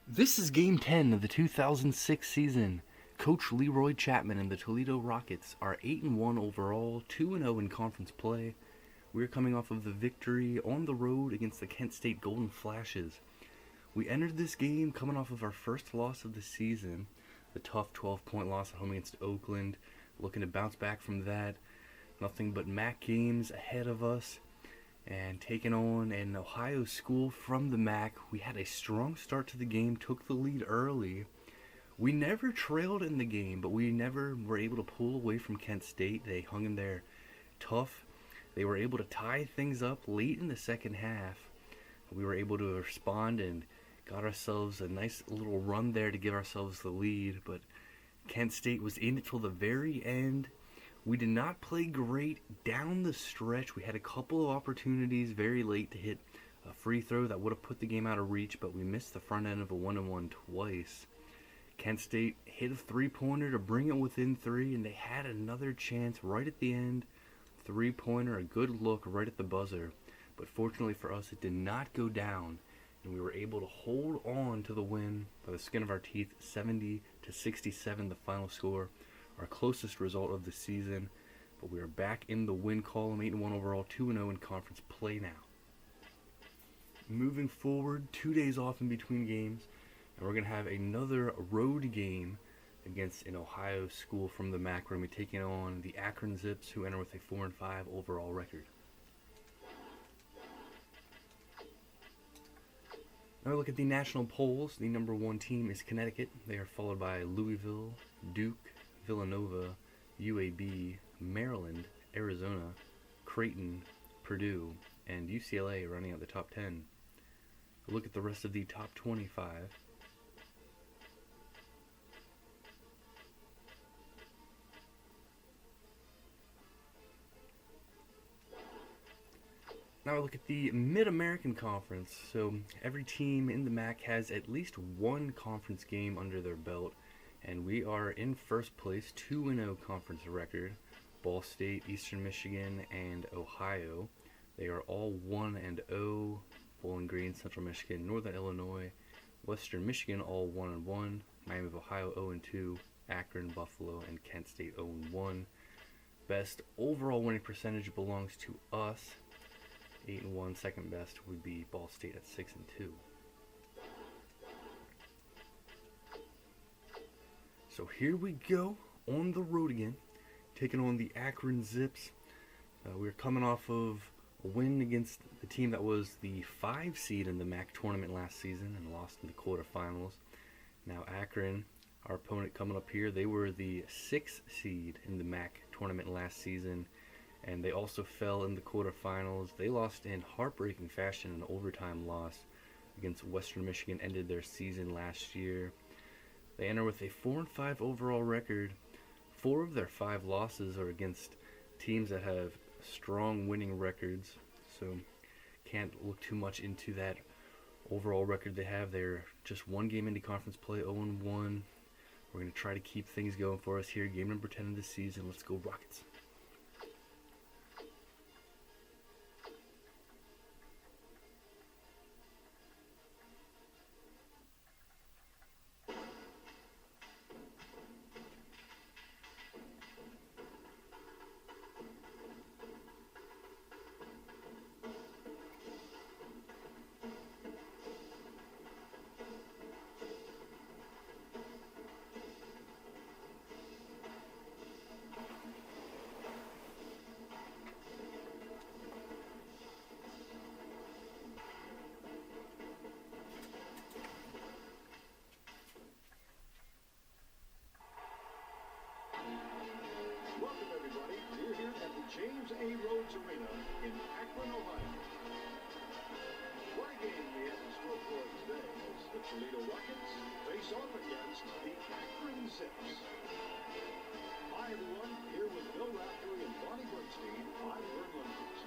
This is Game 10 of the 2006 season. Coach Leroy Chapman and the Toledo Rockets are 8-1 overall, 2-0 in conference play. We're coming off of the victory on the road against the Kent State Golden Flashes. We entered this game coming off of our first loss of the season, the tough 12-point loss at home against Oakland. Looking to bounce back from that. Nothing but MAC games ahead of us. And taking on an Ohio school from the MAC, we had a strong start to the game, took the lead early. We never trailed in the game, but we never were able to pull away from Kent State. They hung in there tough. They were able to tie things up late in the second half. We were able to respond and got ourselves a nice little run there to give ourselves the lead, but Kent State was in it till the very end. We did not play great down the stretch. We had a couple of opportunities very late to hit a free throw that would have put the game out of reach, but we missed the front end of a 1-on-1 twice. Kent State hit a three-pointer to bring it within three, and they had another chance right at the end. Three-pointer, a good look right at the buzzer. But fortunately for us, it did not go down, and we were able to hold on to the win by the skin of our teeth, 70-67, the final score. Our closest result of the season, but we are back in the win column, 8-1 overall, 2-0 in conference play now. Moving forward, 2 days off in between games, and we're going to have another road game against an Ohio school from the MAC. We're going to be taking on the Akron Zips, who enter with a 4-5 overall record. Now we look at the national polls. The number one team is Connecticut. They are followed by Louisville, Duke, Villanova, UAB, Maryland, Arizona, Creighton, Purdue, and UCLA running out the top 10. A look at the rest of the top 25. Now I look at the Mid-American Conference. So every team in the MAC has at least one conference game under their belt. And we are in first place, 2-0 conference record. Ball State, Eastern Michigan, and Ohio. They are all 1-0. Bowling Green, Central Michigan, Northern Illinois, Western Michigan all 1-1. Miami of Ohio 0-2. Akron, Buffalo, and Kent State 0-1. Best overall winning percentage belongs to us. 8-1. Second best would be Ball State at 6-2. So here we go on the road again, taking on the Akron Zips. We're coming off of a win against the team that was the 5 seed in the MAC tournament last season and lost in the quarterfinals. Now Akron, our opponent coming up here, they were the 6th seed in the MAC tournament last season, and they also fell in the quarterfinals. They lost in heartbreaking fashion, an overtime loss against Western Michigan, ended their season last year. They enter with a 4-5 overall record. 4 of their 5 losses are against teams that have strong winning records, so can't look too much into that overall record they have. They're just one game into conference play, 0-1. We're going to try to keep things going for us here. Game number 10 of the season. Let's go Rockets. Welcome, everybody. We're here at the James A. Rhodes Arena in Akron, Ohio. What a game we have in store for us today as the Toledo Rockets face off against the Akron Zips. Hi, everyone. Here with Bill Raftery and Bonnie Bernstein, I'm Vern Lundquist.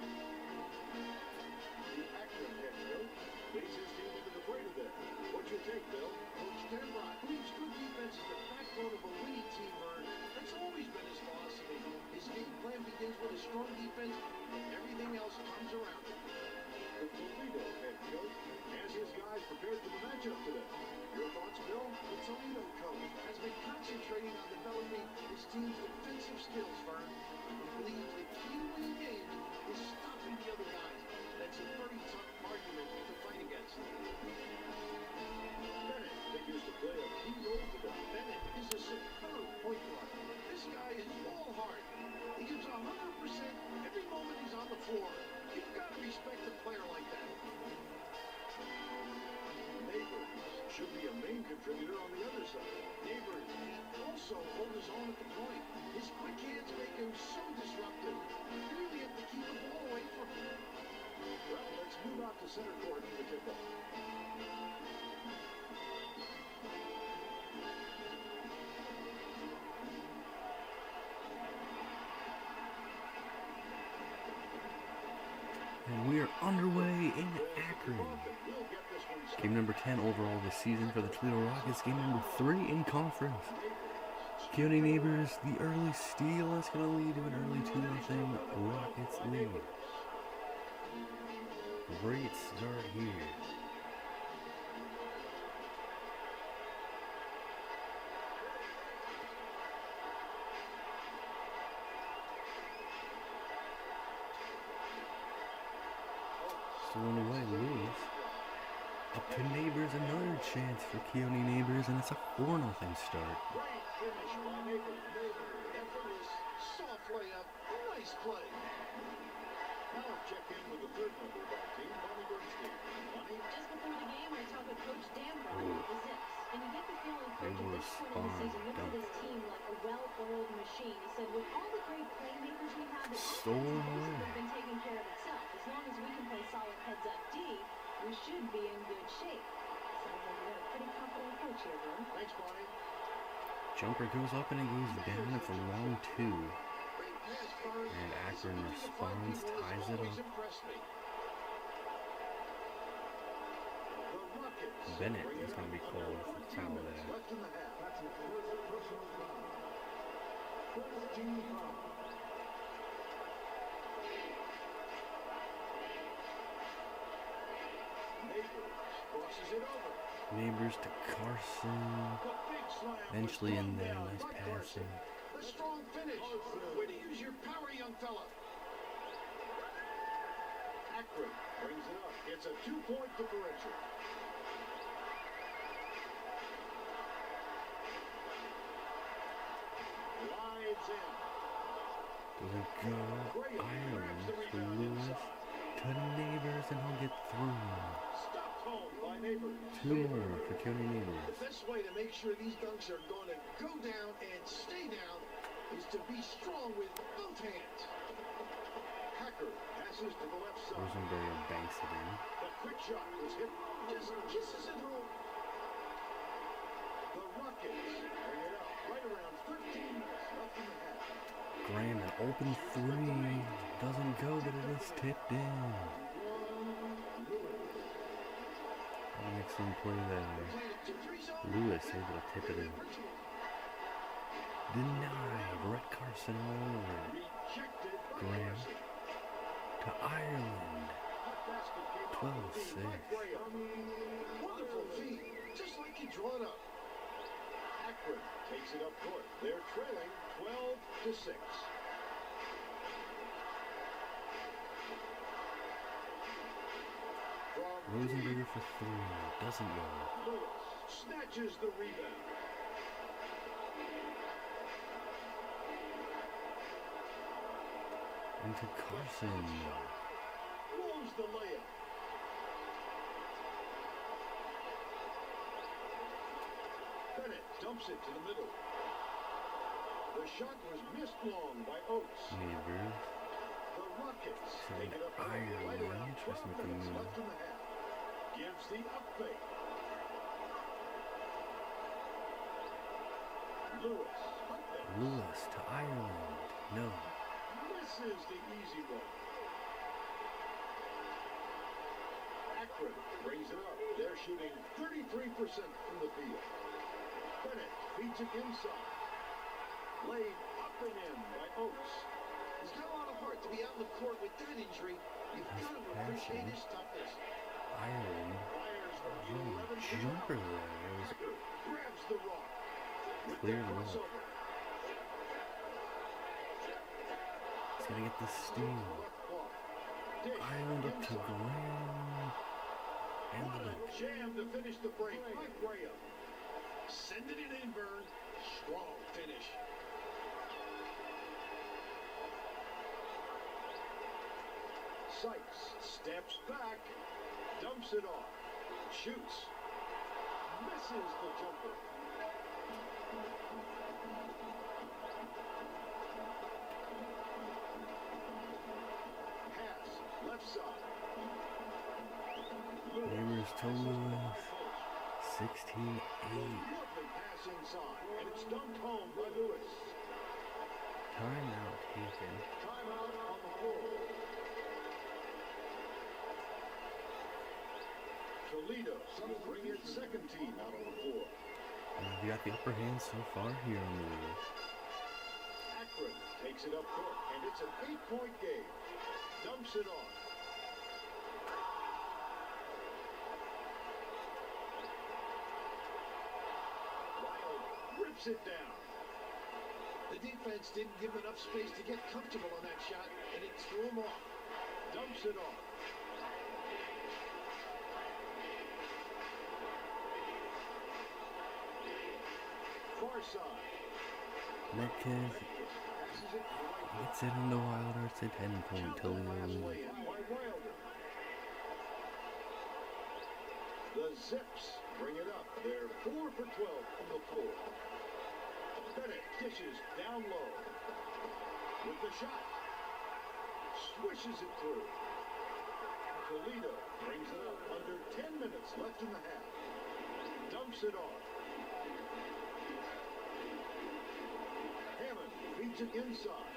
The Akron head coach leads his team into the play today. What's your take, Bill? Coach Tenbrock believes good defense is the backbone of a winning team, Vern. That's always been his philosophy. His game plan begins with a strong defense, and everything else comes around it. The Toledo head coach has his guys prepared for the matchup today. Your should be a main contributor on the other side. Neighbors also holds on at the point. His quick hands make him so disruptive. You really have to keep the ball away from him. Well, let's move out to center court for the tip-off. And we are underway in Akron. Game number 10 overall this season for the Toledo Rockets. Game number 3 in conference. Keone Neighbors, the early steal. That's going to lead to an early 2-0 Rockets lead. Great start here. Stolen away, Lewis. Up to Neighbors, another chance for Keone Neighbors, and it's a 4-0 start. Great finish by Neighbors. Effortless, soft layup, nice play. Now let's check in with the third member of our team, Bonnie Bernstein. Bonnie? Just before the game, I talked with Coach Dan Brown about the Zips. And you get the feeling, Coach, at this point in the season, look at this team like a well-oiled machine. He said, with all the great playmakers we have, the offense has been taking care of itself. As long as we can play solid heads-up D, we should be in good shape. Sounds like we got a pretty confident coach here, Boone. Thanks, Bonnie. Jumper goes up and it goes down. It's a long 2. And Akron responds, ties it up. Bennett is going to be called for foul there. Neighbors to Carson. Eventually in there, nice passing. A strong finish. Way to use your power, young fella. Akron brings it up. It's a 2-point differential. Rides in. Doesn't go. Ireland to Lewis. To Neighbors, and he'll get through. Stopped home by Neighbors. 2 more for Keone Neighbors. The best way to make sure these dunks are going to go down and stay down is to be strong with both hands. Hacker passes to the left side. Rosenberg banks it in. The quick shot was hit. Just kisses it home. The Rockets bring it up right around 13 minutes left in the half. Graham, an open 3. Doesn't go, but it is tipped in. An excellent play there. Lewis able to tip it in. Denied. Brett Carson all over. Graham to Ireland. 12-6. Wonderful feed, just like you draw it up. Akron takes it up court. They're trailing 12-6. Rosenberger for 3. Doesn't go. Lewis snatches the rebound. Into Carson. Blows the layup. Bennett dumps it to the middle. The shot was missed long by Oates. Neighbors. The Rockets So take it up Ireland, right around 12 interesting with the minutes move. left in the half. Gives the up fake. Lewis. Up fake. Lewis to Ireland. No. Misses the easy one. Akron brings it up. They're shooting 33% from the field. Bennett feeds it inside. Laid up and in by Oates. He's got a lot of heart to be out in the court with that injury. You've got to appreciate his toughness. Ireland. Fires from Ooh, 11 to jumper there. It was Hacker grabs the rock. With clear the look. crossover. He's going to get the steal. Ireland up to Graham. And the dunk. Jam to finish the break by Graham. Sending it in, Vern. Strong finish. Sykes steps back, dumps it off, shoots. misses the jumper. Pass, left side. Neighbors Toledo 16-8. Lovely pass inside, and it's dumped home by Lewis. Timeout taken. Timeout on the floor. Toledo will bring its second team out on the floor. We got the upper hand so far here on the Akron takes it up court, and it's an 8-point game. Dumps it on. Rips it down. The defense didn't give him enough space to get comfortable on that shot, and it threw him off. Dumps it off. Far side. Metcalf Passes it right. gets it in the Wilder. It's a 10-point Toledo Last lead. lay-in by Wilder. The Zips bring it up. They're 4 for 12 from the floor. Bennett dishes down low. With the shot. Swishes it through. Toledo brings it up. Under 10 minutes left in the half. Dumps it off. Hammond feeds it inside.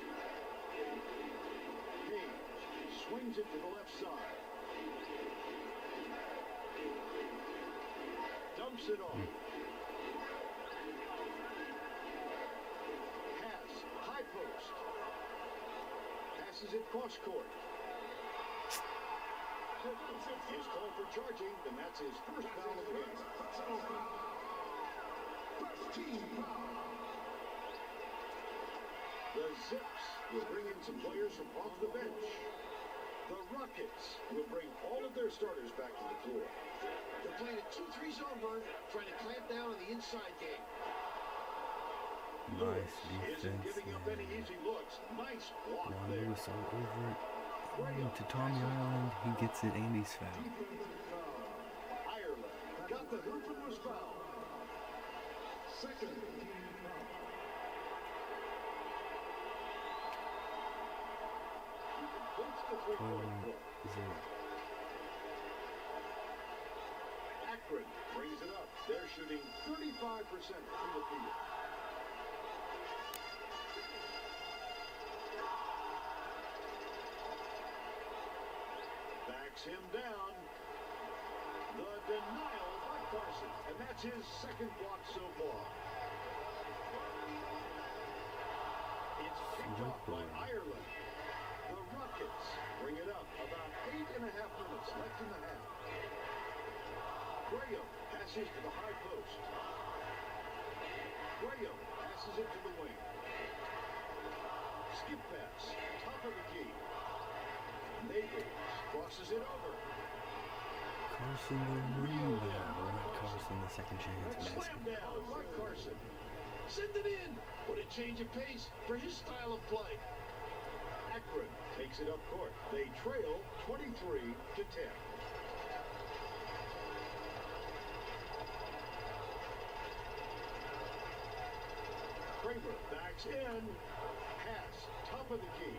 Page swings it to the left side. Dumps it off. Pass, high post. Passes it cross court. Is called for charging, and that's his first foul of the game. First team foul. The Zips will bring in some players from off the bench. The Rockets will bring all of their starters back to the floor. They're playing a 2-3 zone run, trying to clamp down on the inside game. Nice Isn't defense giving up any there. easy looks. Nice block Juan there. Lewis all over it. To Tommy Ireland, he gets it, Andy's foul. Defensive foul. Ireland got the hoop and was fouled. Second team foul. He completes the three-point play. Akron brings it up. They're shooting 35% from the field. Backs him down. The denial by Carson, and that's his second block so far. It's picked off by Ireland. The Rockets bring it up. About 8.5 minutes left in the half. Graham passes to the high post. Graham passes it to the wing. Skip pass, top of the key. Neighbors crosses it over. Carson the rebound. Not Carson the second chance basket. Slam down by Carson. Send it in. What a change of pace for his style of play. Akron takes it up court. They trail 23-10. Kramer backs in. Pass, top of the key.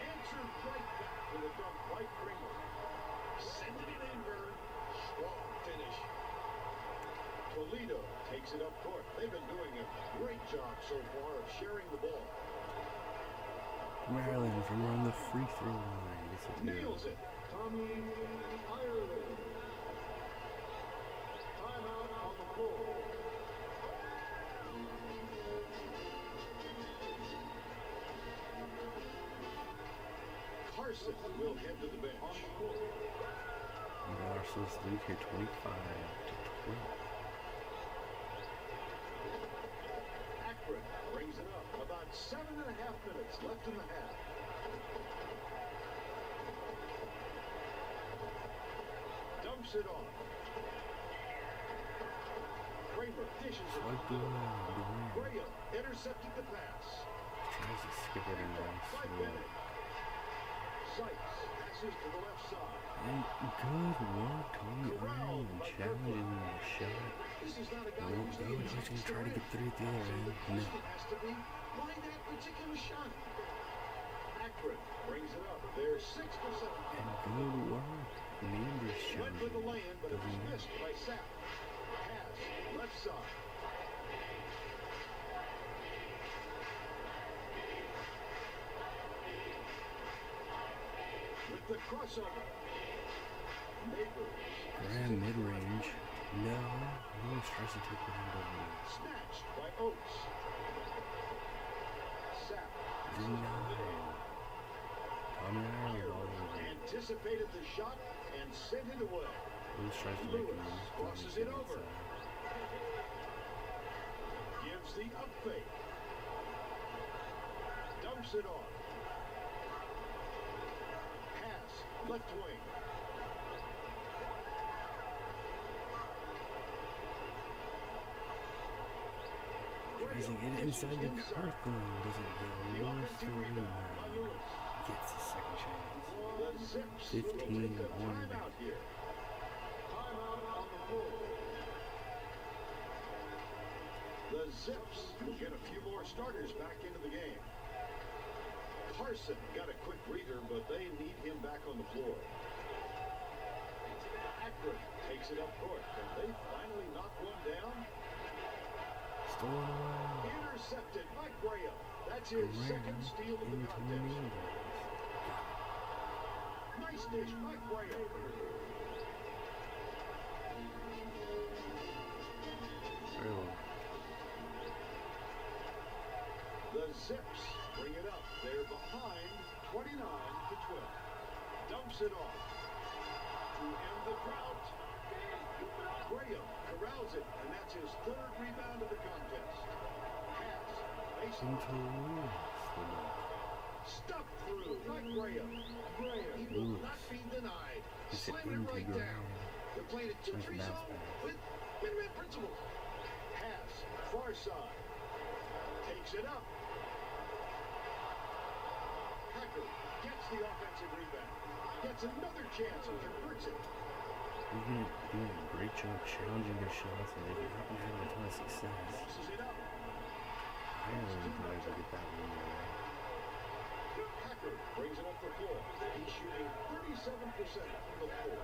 Answered right back with a dunk by Kramer. Sending it inward. Strong finish. Toledo takes it up court. They've been doing a great job so far of sharing the ball. Maryland from around the free throw line. This is good. Nails it. Tommy Ireland. Timeout on the floor. Carson will head to the bench. Marshall's lead here 25-12. Akron brings it up. About 7.5 minutes left in the half. Dumps it on. Kramer dishes it. Like Durant. Graham intercepted the pass. Tries to skip it in there. By Bennett. Sykes passes to the left side. And good work, Tommy Ireland challenging the shot. This is not a guy Nope, who's no, he's going to try to get through at the other end. The No. question has to be, why that particular shot? Akron brings it up. They're 6%. And good work. Neighbors shot. Went for the lay-in, but it was Doesn't missed by Sapp. Pass, left side. With the crossover. Neighbors. Graham mid-range. No. Lewis tries to take the hand over. Snatched by Oates. Sapp. Denied. Coming all over. Anticipated the shot and sent it away. Lewis tries to make Lewis it. crosses it over. Gives the up fake. Dumps it off. Pass, left wing. Tries to get it inside the Kirkland. Doesn't go. Lewis the rebound. Gets a second chance. The Zips 15 will take a on. timeout here. Timeout on the floor. The Zips will get a few more starters back into the game. Carson got a quick breather, but they need him back on the floor. Akron takes it up court. Can they finally knock one down? Stolen away. Intercepted by Graham. That's his second steal of the contest. Nice dish by Graham. The Zips bring it up. They're behind 29 to 12. Dumps it off to end the drought. Graham corrals it, and that's his third rebound of the contest. Pass. Baseline. Into Lewis. Stuffed through by Graham. Graham, he will not be denied. It's an Slam it right integral. down. They're playing a 2-3 Nice zone pass. with win-win principles. Pass. Far side. Takes it up. Hacker gets the offensive rebound. Gets another chance and converts it. He's been doing a great job challenging their shots, and they haven't had a ton of success. Tosses it up. I don't know if I ever get that one away. Hacker brings it up the floor. He's shooting 37% from the floor.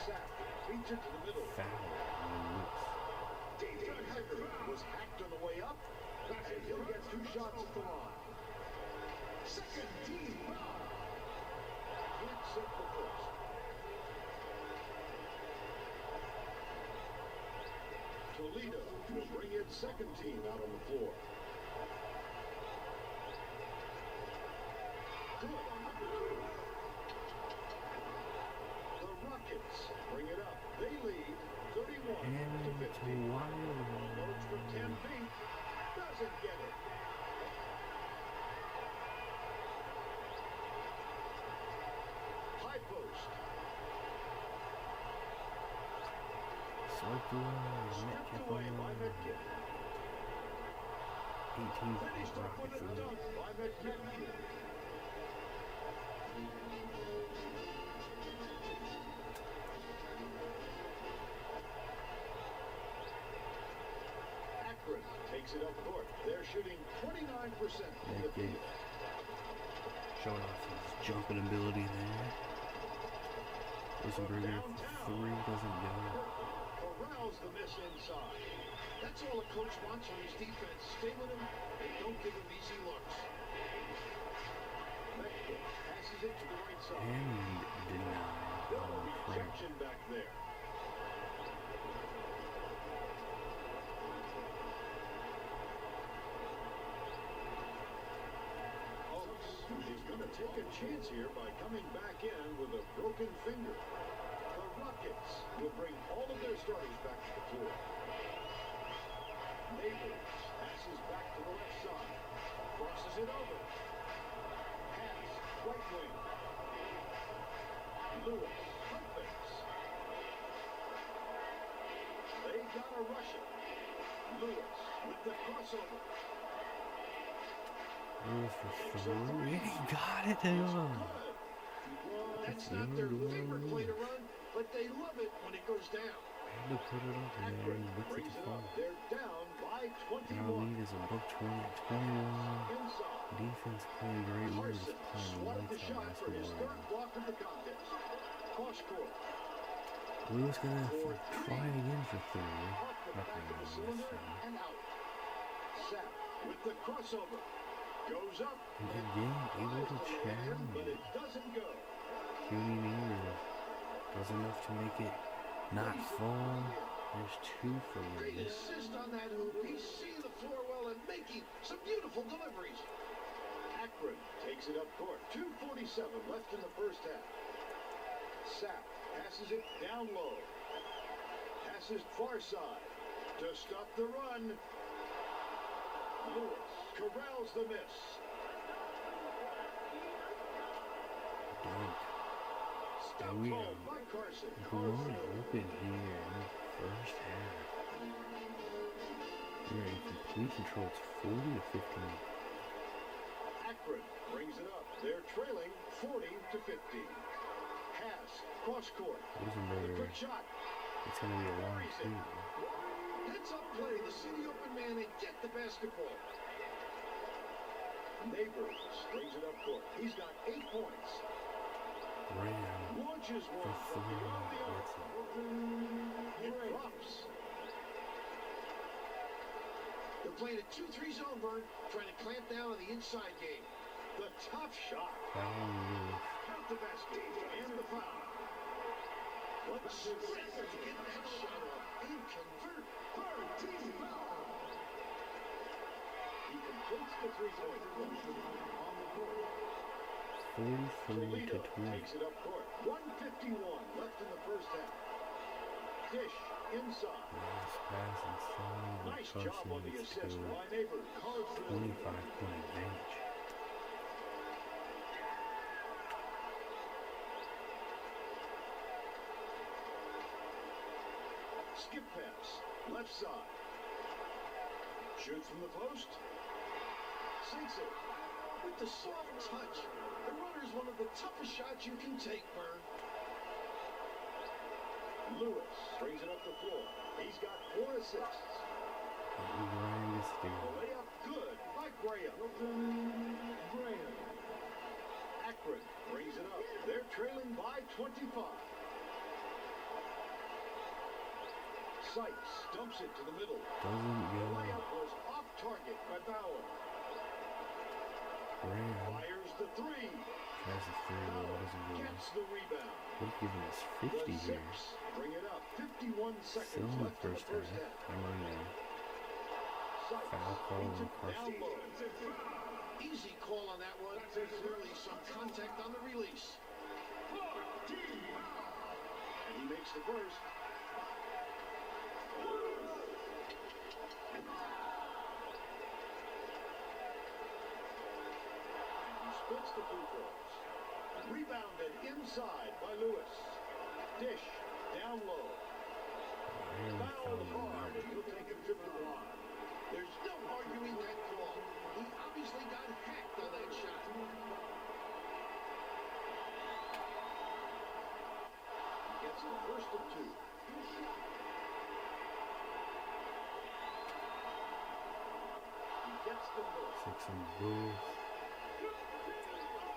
Sapp feeds it to the middle. Foul on Lewis. David Hacker was hacked on the way up, and he'll get 2 shots at the line. Second team foul. Can't set the first. Toledo will bring its second team out on the floor. Good on number 2. The Rockets bring it up. They lead 31 to 15. Approach from 10 feet. Doesn't get it. High post. Swiped away. Stripped away by Metcalf. 18 Finished up with Rockets a lead. dunk by Metcalf. Akron takes it up court. They're shooting 29% from the field. Showing off his jumping ability there. Rosenberger, 3 doesn't go. Corrals the miss inside. That's all a coach wants from his defense. Stay with him and don't give him easy looks. Metcalf passes it to the right side. And denied No on prayer. rejection back there. Oates is going to take a chance here by coming back in with a broken finger. The Rockets will bring all of their starters back to the floor. Neighbors passes back to the left side. Crosses it over. Pass, right wing. Lewis, pump fakes. They got a Russian. Lewis with the crossover. Lewis for 3. He got it to him. That's not their favorite play to run, but they love it when it goes down. Had to put it up and then he looks at the phone. They're down by Our 21. lead is above 20 at 21. Inside. Defense playing great. We were just Carson playing swatted the lights out shot for his basketball. third block of the contest. Cross court. Lewis gonna try again for 3. Off the Not back of the gonna miss cylinder him. and out. Sapp with the crossover. Goes up. And again, able to But challenge. it doesn't go. CUNY Near does enough to make it not fall. There's 2 for Great Lewis. assist on that hoop. He's seeing the floor well and making some beautiful deliveries. Akron takes it up court. 2:47 left in the first half. Sapp passes it down low. Passes far side to stop the run. Lewis corrals the miss. Dunk. Stop And we called have by Carson. blown open here in the first half. We're in complete control. It's 40-15. Akron brings it up. They're trailing 40-15. Pass cross court. The Rosenberg, quick shot. it's gonna be a long Buries it. 2. Heads up play. The city open man and get the basketball. Neighbors brings it up court. He's got 8 points. Ram Launches for one from 3. beyond the arc. Gets it. It drops. They're playing a 2-3 zone, Vern, trying to clamp down on the inside game. The tough shot. Foul Lewis. Count the basket and the foul. What strength to get that shot off and convert. Third team foul. He completes the three-point play on the court. 43-20. Takes it up court. 1:51 left in the first half. Dish inside. Last pass inside. Nice job on the Carson gets assist to by Neighbors. 25-point advantage. Skip pass. Left side. Shoots from the post. Sinks it. With the soft touch. The runner's one of the toughest shots you can take, Vern. Lewis brings it up the floor. He's got 4 assists. Graham gets The the layup good by Graham. Akron brings it up. They're trailing by 25. Sykes dumps it to the middle. doesn't The go. layup was off target by Bauer. Graham Fires the 3. tries the 3, but it doesn't go. Gets the rebound. We're giving us The 50 here. Zips bring it up. 51 Still seconds in the left in the first first half. half. Time on now. Sykes Foul call beats on it Carson. down low. Easy call on that one. Clearly some contact on the release. And he makes the first. And he splits the free throws. Rebounded inside by Lewis. Dish down low. Graham Fouled fouled hard. him. He'll take a trip to the line. There's no arguing that call. He obviously got hacked on that shot. He gets the first of 2. He gets them both. 6 on both.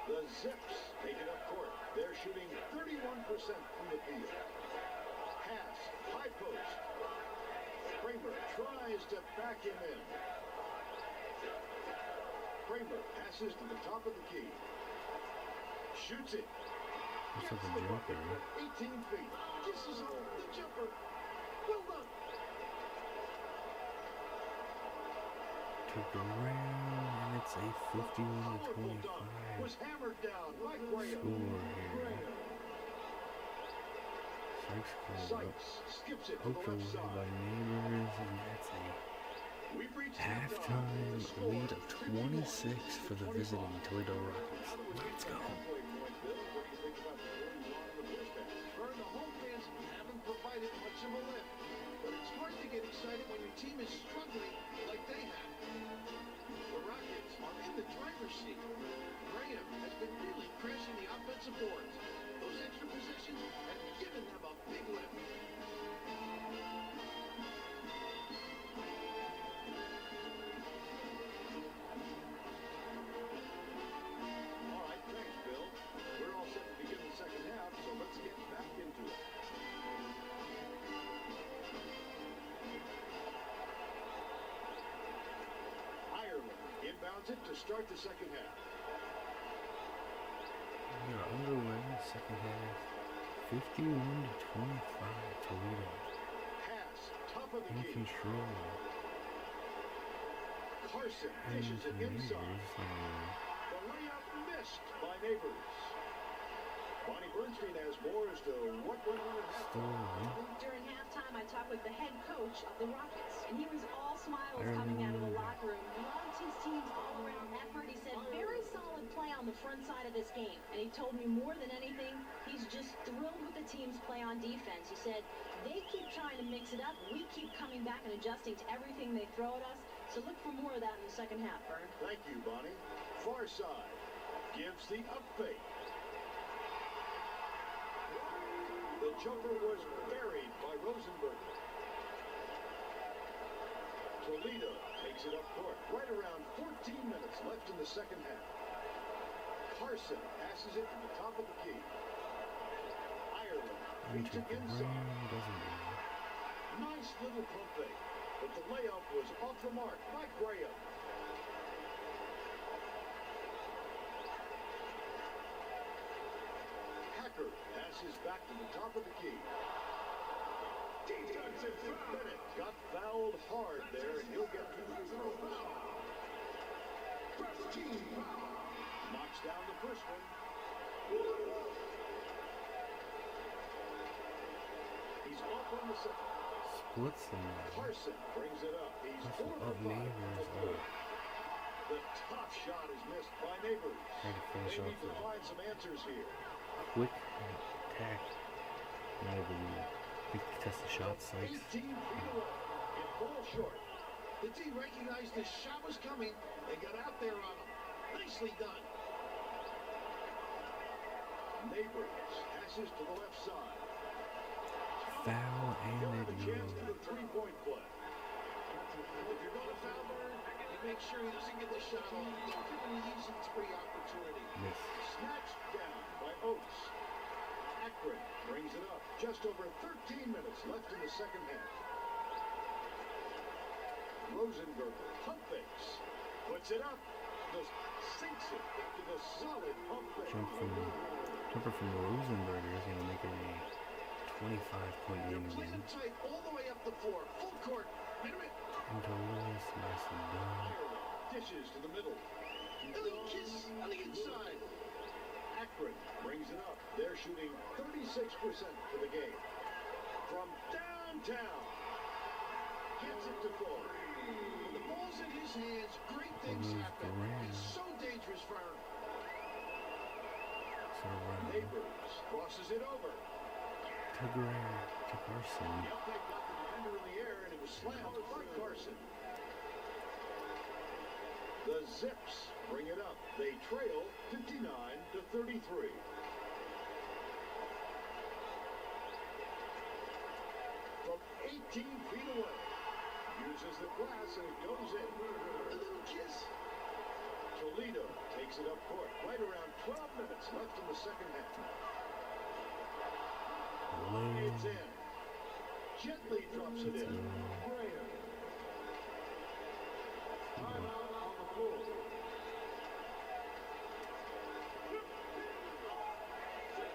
The Zips take it up court. They're shooting 31% from the field. Pass, high post. Kramer tries to back him in. Kramer passes to the top of the key. Shoots it. Looks like a the jumper. bucket. 18 feet. Kisses on the jumper. Well done. To Graham, and it's a 51-25 Was hammered down by Graham. score here. Sykes calls up. Sykes skips it to Poked the away left side. by Neighbors, and that's a We've reached halftime lead of 26 for the visiting Toledo Rockets. Let's go. Vern, the home fans haven't provided much of a lift, but it's hard to get excited when your team is struggling like they have. The Rockets are in the driver's seat. Graham has been really crashing the offensive boards. Those extra possessions have given them a gets it to start the second half. We are underway in the second half. 51-25 Toledo. Pass, top of the In key. control. Carson And dishes it inside. Neighbors, The layup missed by Neighbors. Bonnie Bernstein has more as to what went on at halftime. During halftime, I talked with the head coach of the Rockets, and he was all smiles coming out of the locker room. Loved his team's all-around effort. He said, very solid play on the front side of this game. And he told me more than anything, he's just thrilled with the team's play on defense. He said, they keep trying to mix it up. We keep coming back and adjusting to everything they throw at us. So look for more of that in the second half, Vern. Thank you, Bonnie. Far side gives the up fake. The jumper was buried by Rosenberg. Toledo takes it up court. Right around 14 minutes left in the second half. Carson passes it to the top of the key. Ireland beats it inside. Nice little pump fake, but the layup was off the mark by Graham. Hacker passes back to the top of the key. Defensive Bennett got fouled hard there, and he'll get 2 free throws. First team foul. Knocks down the first one. He's off on the second. Splits them. Carson brings it up. He's 4 for 5. Neighbors. The top shot is missed by Neighbors. Trying to finish They off need to the find some answers here. quick attack. Not able to quick test the shot. 18 feet away. It falls short. The team recognized the shot was coming and got out there on him. Nicely done. Neighbors passes to the left side. Foul and He'll have a a chance for the three-point play. If you're going to foul her, you make sure he doesn't get the shot off. Don't give him an easy three opportunity. miss. Snatched down by Oates. Akron brings it up. Just over 13 minutes left in the second half. Rosenberger pump fakes. Puts it up. Just sinks it into the solid pump fake. Jumper from Rosenberger is going to make it a 25-point They're game playing again. tight all the way up the floor. Full court. Minute. And Toledo's nicely done. Dishes to the middle. Ellie Kiss on the inside. Akron brings it up. They're shooting 36% for the game. From downtown. Gets it to four. When the ball's in his hands, great things happen. It's so dangerous for him. Neighbors crosses it over. To Carson. The update got the defender in the air, and it was slammed by Carson. The Zips bring it up. They trail 59-33. From 18 feet away. Uses the glass, and it goes in. A little kiss. Toledo takes it up court. Right around 12 minutes left in the second half. It's in. Gently drops it in. Graham. Timeout on the floor.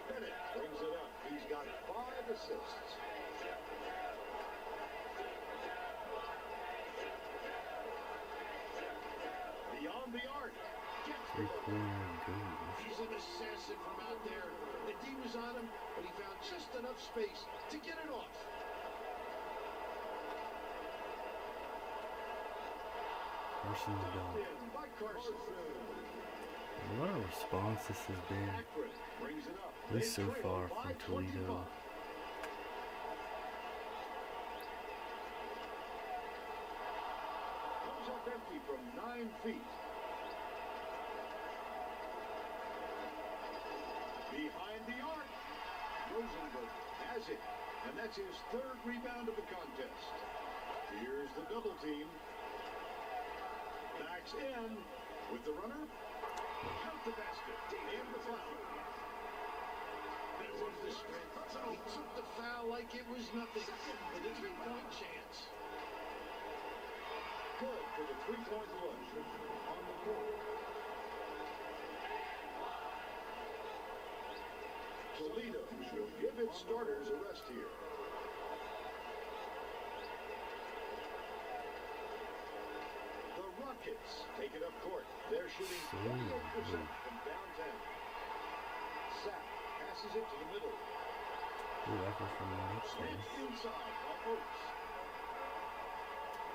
Bennett brings it up. He's got 5 assists. Beyond the arc. Three-corner goes. He's an assassin from out there. The D was on him, but he found just enough space to get it off. Carson's done. In by Carson. What a response this has been, Akron brings it up. at least so They trail far, by from Toledo. 25. Comes up empty from 9 feet. Behind the arc. Rosenberg has it. And that's his 3rd rebound of the contest. Here's the double team. Backs in with the runner. Count the basket. And the foul. That was the strength. He took the foul like it was nothing. With a 3-point chance. Good for the a three-point push on the court. Toledo will give its starters a rest here. The Rockets take it up court. They're shooting 48% from downtown. Sapp passes it to the middle. Ooh, that was from Nick. Snatched inside by Oates.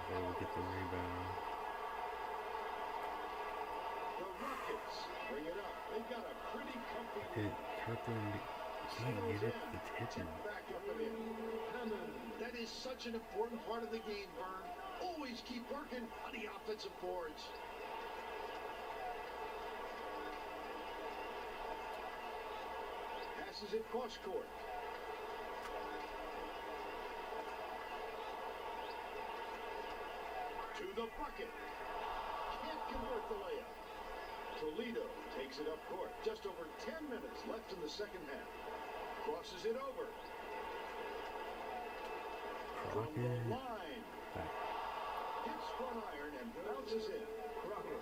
They will get the rebound. The Rockets bring it up. They've got a pretty comfy Hit Kirkland. Can't get it to the tip. back up and in. Hammond. That is such an important part of the game, Vern. Always keep working on the offensive boards. Passes it cross court. To the bucket. Can't convert the layup. Toledo takes it up court. Just over 10 minutes left in the second half. Crosses it over. From the line. Hits front iron and bounces in.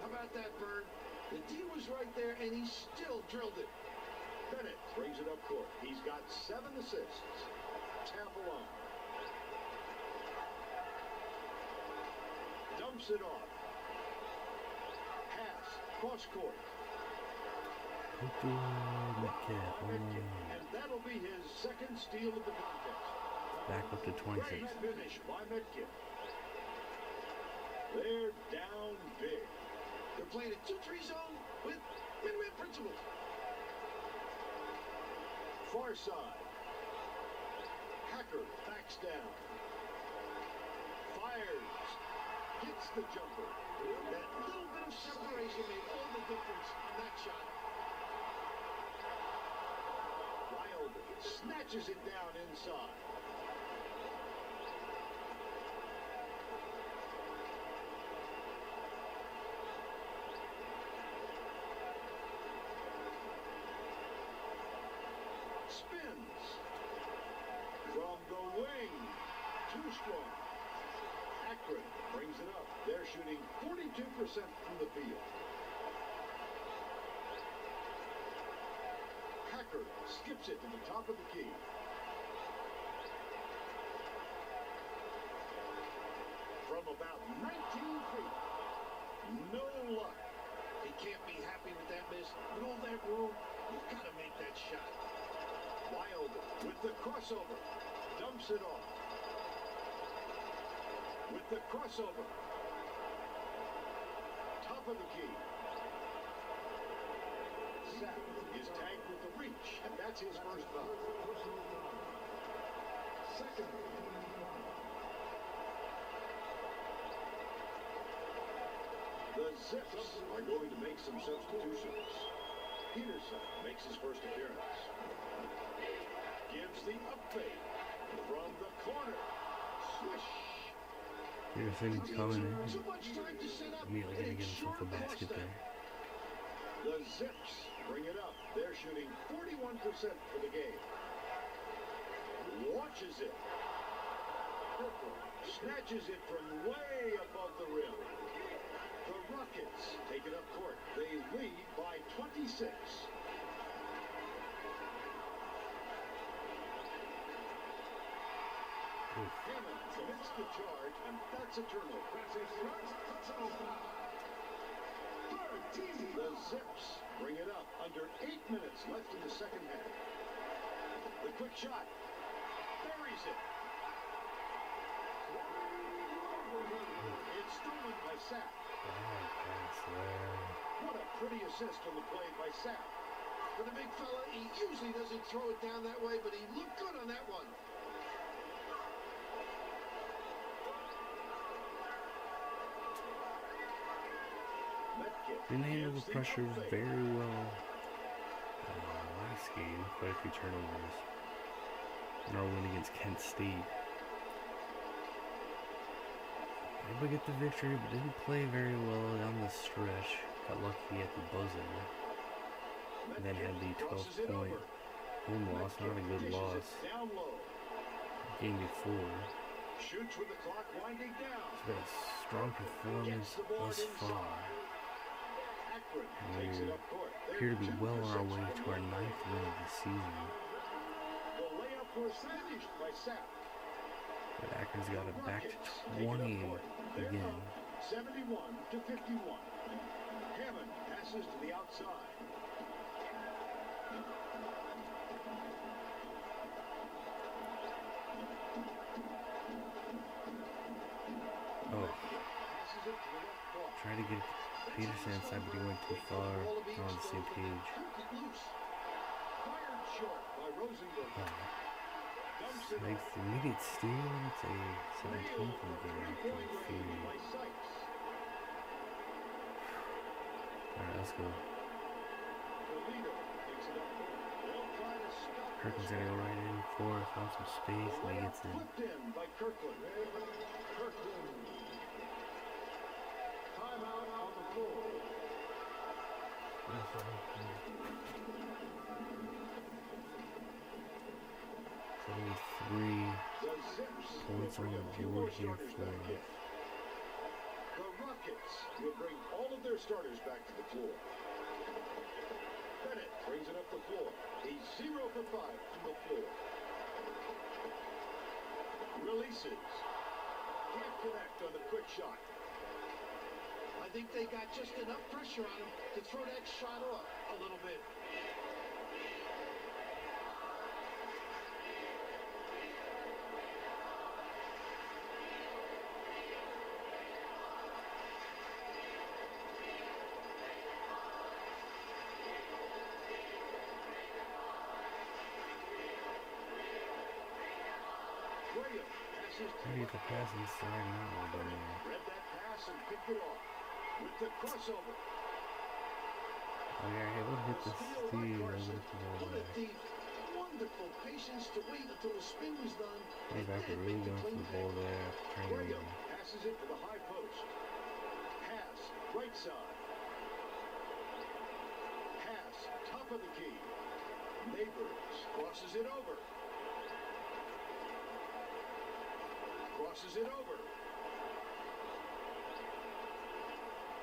How about that, Bird? The D was right there, and he still drilled it. Bennett brings it up court. He's got 7 assists. Tap alone. Dumps it off. Pass. Cross court. Metcalf. And that'll be his second steal of the contest. Back up to 26. Great finish by Metcalf. They're down big. They're playing a 2-3 zone with win-win principles. Far side. Hacker backs down. Fires. Hits the jumper. That little bit of separation made all the difference in that shot. Wild snatches it down inside. Spins. From the wing. Too strong. Akron brings it up. They're shooting 42% from the field. Hacker skips it to the top of the key. From about 19 feet. No luck. He can't be happy with that miss. With all that room, you've got to make that shot. Wild with the crossover. Dumps it off. With the crossover. Top of the key. Sapp is tagged with the reach, and that's his first foul. Second. The Zips are going to make some substitutions. Peterson makes his first appearance. Gives the up fake from the corner. Swish. Peterson's coming in. Too much time to set up. Immediately gonna get himself a basket there. The Zips bring it up. They're shooting 41% for the game. Watches it. Purple snatches it from way above the rim. The Rockets take it up court. They lead by 26. Hammond commits the charge, and that's a turnover. The Zips bring it up. Under 8 minutes left in the second half. The quick shot. Buries it. It's stolen by Sapp. What a pretty assist on the play by Sapp. For the big fella, he usually doesn't throw it down that way, but he looked good on that one. Didn't handle the pressure very well last game. Quite a few turnovers. In our win against Kent State. Able to get the victory, but didn't play very well down the stretch. Got lucky at the buzzer. And then had the 12-point home loss. Not a good loss. Game before. Shoots with the clock winding down. It's been a strong performance thus far. Akron We takes it up court. appear to be They're well on our 2 for way 6 to our 9th win of the season. The layup was finished by Sapp. But Akron's got it back to 20 again. 71 to 51. Hammond passes to the outside. Oh, Passes it to the left block. tried to get Peterson inside, but he went too far. Not on the same page. Fired short by Rosenberg. Dumps it Makes the immediate steal. It's a 17-point game after the feed. by Sykes. Alright, let's go. Toledo takes it up court. They'll try to stop Kirkland's gonna go right in for it, found some space, and he gets in. Flipped in by Kirkland. Kirkland. Timeout on the floor. 73 The Zips points on will the bring a few board more here starters for back in. The Rockets will bring all of their starters back to the floor. Bennett brings it up the floor. He's 0 for 5 from the floor. Releases. Can't connect on the quick shot. I think they got just enough pressure on him to throw that shot off a little bit. Graham passes to Trying to get the pass inside, not well done there. read that pass and picked it off. With the crossover. Oh yeah, able to hit the Steal by steal, able to Carson. hit the ball Look at back. the wonderful patience to wait until the spin was done. Running back and really make going for clean the ball pass. there after trying to Graham passes it to the high post. Pass, right side. Pass, top of the key. Neighbors crosses it over. Crosses it over.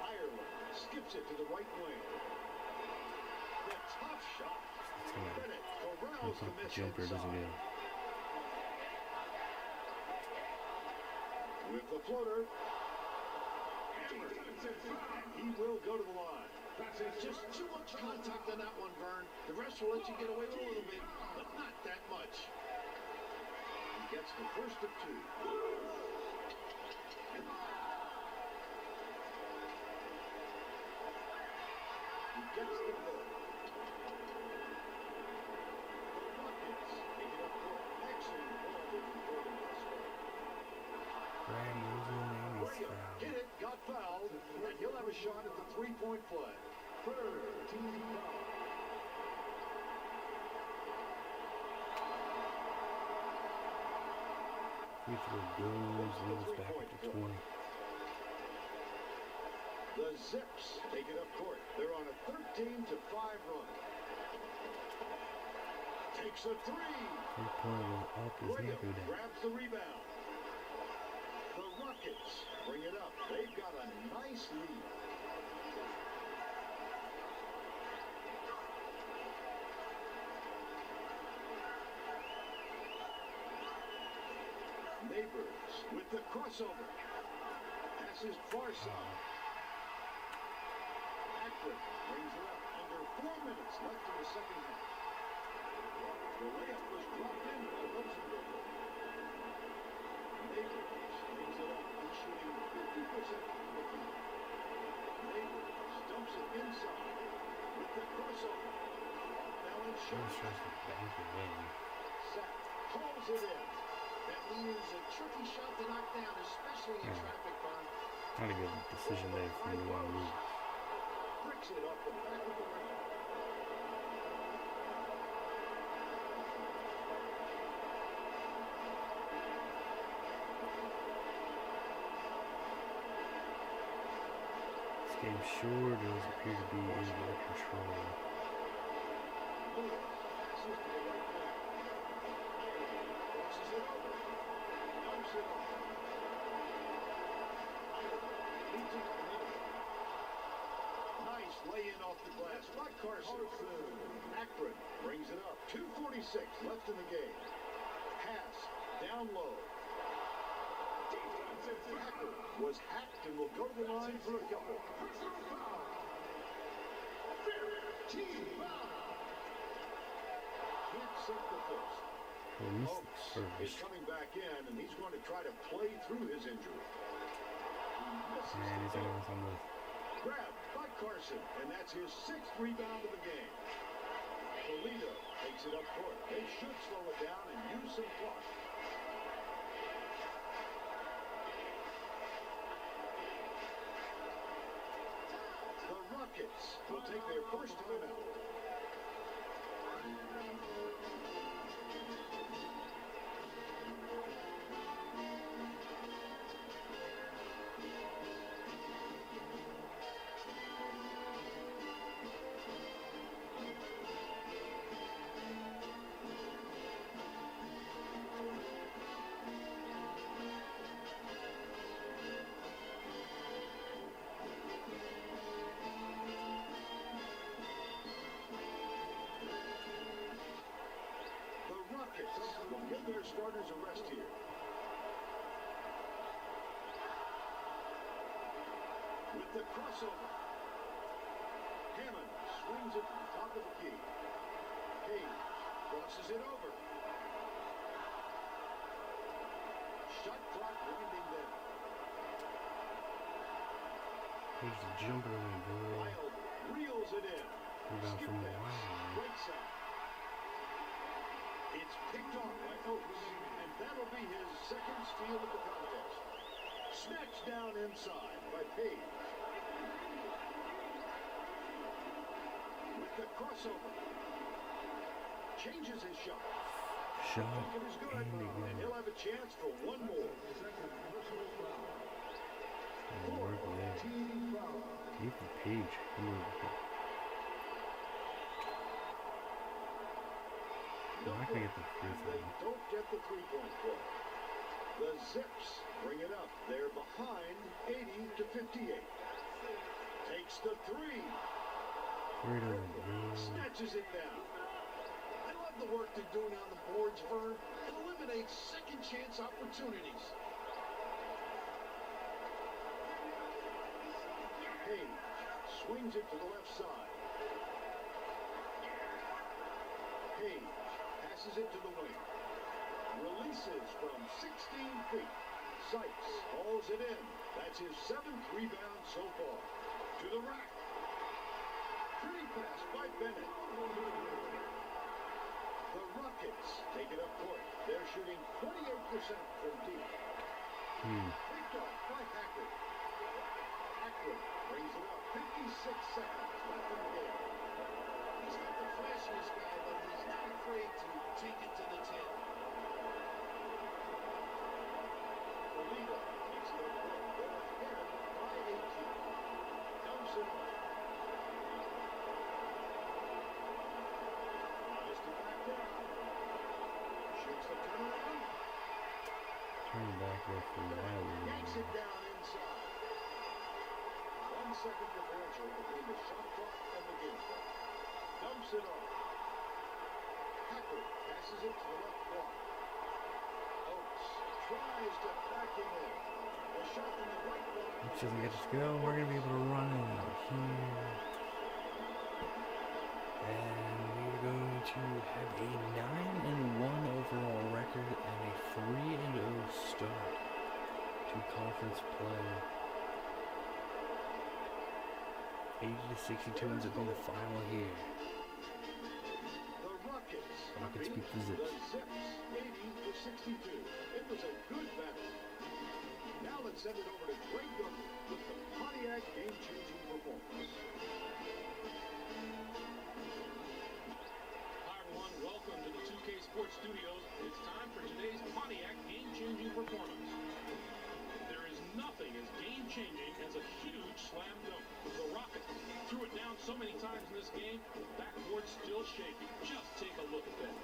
Ireland skips it to the right wing. The tough shot. It's gonna Bennett corrals look the like the miss jumper doesn't inside. go. With the floater. He will go to the line. Just too much contact on that one, Vern. The rest will let you get away with a little bit, but not that much. He gets the first of 2. He gets the ball. The Rockets take it up court. Excellent ball movement for them thus far. Graham moves in and he's Graham fouled. hit it, got fouled, and he'll have a shot at the 3-point play. Third team foul. Free throw goes, leaves back up to 20. The Zips take it up court. They're on a 13-5 run. Takes a 3. 3-point was up, is Graham not go down. grabs the rebound. The Rockets bring it up. They've got a nice lead. Neighbors with the crossover. Passes far side. Akron brings it up. Under 4 minutes left in the second half. The layup was dropped in by Rosenberg. Neighbors brings it up. He's shooting 50% from the field. Neighbors dumps it inside with the crossover. Balance He shot. was trying to bank it in. Sapp hauls it in. That leaves a tricky shot to knock down, especially in Yeah. traffic, Vern. Not a good decision there from the one move. Bricks it off the back of the rim. This game sure does appear to be in their control. Lewis passes to the right wing. Crosses it over. Dumps it off. by Carson. Akron brings it up. 2:46 left in the game. Pass down low. Akron was hacked and will go to the line for a couple. Can't set the first. Oaks is coming back in, and he's going to try to play through his injury. And he's going to the Grabbed by Carson, and that's his 6th rebound of the game. Toledo takes it up court. They should slow it down and use some clock. The Rockets will take their first timeout. Will give their starters a rest here. With the crossover, Hammond swings it to the top of the key. Cage crosses it over. Shot clock winding down. Here's the jumper on the goal. Wild reels it in. Rebound from Wild. Right side. It's picked off by Oaks, and that'll be his 2nd steal of the contest. Snatched down inside by Page. With the crossover. Changes his shot. Shot It is good, and and again. he'll have a chance for one more. Work there. Keep the Page. They're not going to get the free They throw. don't get the three-point play. The Zips bring it up. They're behind 80-58. Takes the three. Snatches it down. I love the work they're doing on the boards, Vern. It eliminates second chance opportunities. Page swings it to the left side. Page passes it to the wing. Releases from 16 feet. Sykes hauls it in. That's his 7th rebound so far. To the rack. Pretty pass by Bennett. The Rockets take it up court. They're shooting 28% from deep. Picked off by Akron. Akron brings it up. 56 seconds left in the game. He's not the flashiest guy, but he's not afraid to take it to the 10. Toledo takes it up court. They're ahead by 18. Dumps it off. Just to back down. Shoots the turnaround. Turn back there for Wild. Yanks it down inside. 1 second differential between the shot clock and the game clock. Dumps it off. Hacker passes it to the left block. Oaks tries to back him in. The shot in the right block. It doesn't get us go. We're going to be able to run it out here. And we're going to have a 9-1 overall record and a 3-0 start to conference play. 80-62 ends up being the final here. The Rockets beat the Zips. The Zips 80-62. It was a good battle. Now let's send it over to Greg Gunter with the Pontiac game-changing performance. Hi everyone, welcome to the 2K Sports Studios. It's time for today's Pontiac game-changing performance. There is nothing as game-changing as a huge slam dunk. The Rockets threw it down so many times in this game, the backboard's still shaking. Just take a look at that.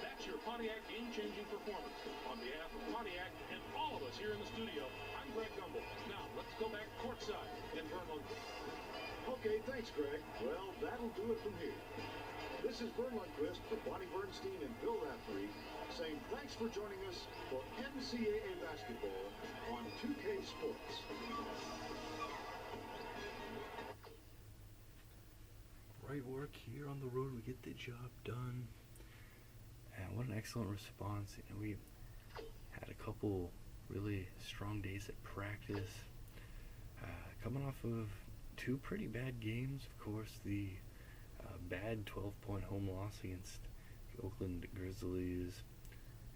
That's your Pontiac game-changing performance. On behalf of Pontiac and all of us here in the studio, I'm Greg Gumbel. Now, let's go back courtside in Vernon. Okay, thanks, Greg. Well, that'll do it from here. This is Vern Lundquist for Bonnie Bernstein and Bill Raftery saying thanks for joining us for NCAA basketball on 2K Sports. Great work here on the road. We get the job done. And what an excellent response. You know, we had a couple really strong days at practice. Coming off of two pretty bad games, of course, the bad 12-point home loss against the Oakland Grizzlies,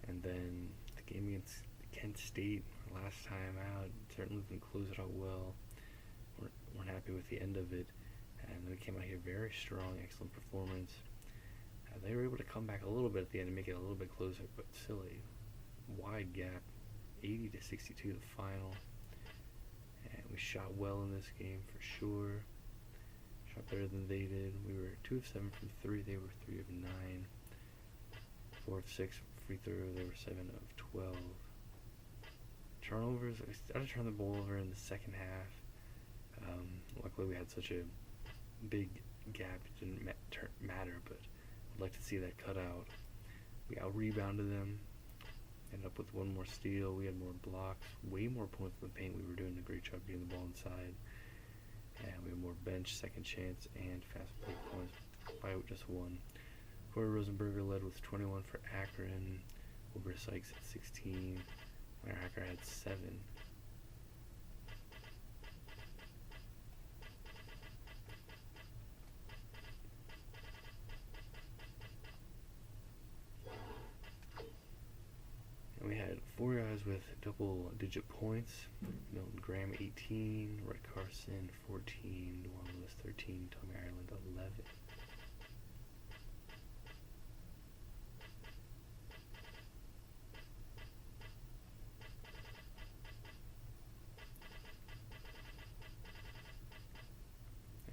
and then the game against Kent State last time out. Certainly didn't close it out well. Weren't happy with the end of it, and then we came out here very strong, excellent performance. They were able to come back a little bit at the end and make it a little bit closer, but still a wide gap, 80-62 the final. And we shot well in this game for sure. Shot better than they did. We were 2 of 7 from 3. They were 3 of 9. 4 of 6 from free throw. They were 7 of 12. Turnovers. We started to turn the ball over in the second half. Luckily, we had such a big gap. It didn't matter, but I'd like to see that cut out. We out-rebounded them. Ended up with one more steal. We had more blocks, way more points in the paint. We were doing a great job getting the ball inside. And we had more bench, second chance, and fast break points by just one. Corey Rosenberger led with 21 for Akron. Wilbur Sykes at 16. Meyer Hacker had 7. And we had 4 guys with double-digit points. Milton Graham, 18. Red Carson, 14. Dewan Lewis, 13. Tommy Ireland, 11.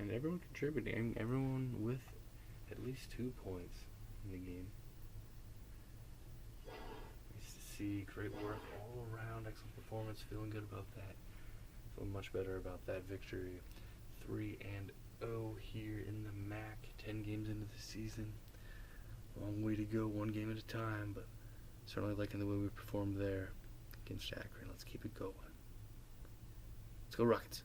And everyone contributing. Everyone with at least 2 points in the game. See, great work all around, excellent performance, feeling good about that, feeling much better about that victory. 3-0 here in the MAC, 10 games into the season. Long way to go, one game at a time, but certainly liking the way we performed there against Akron. Let's keep it going. Let's go Rockets.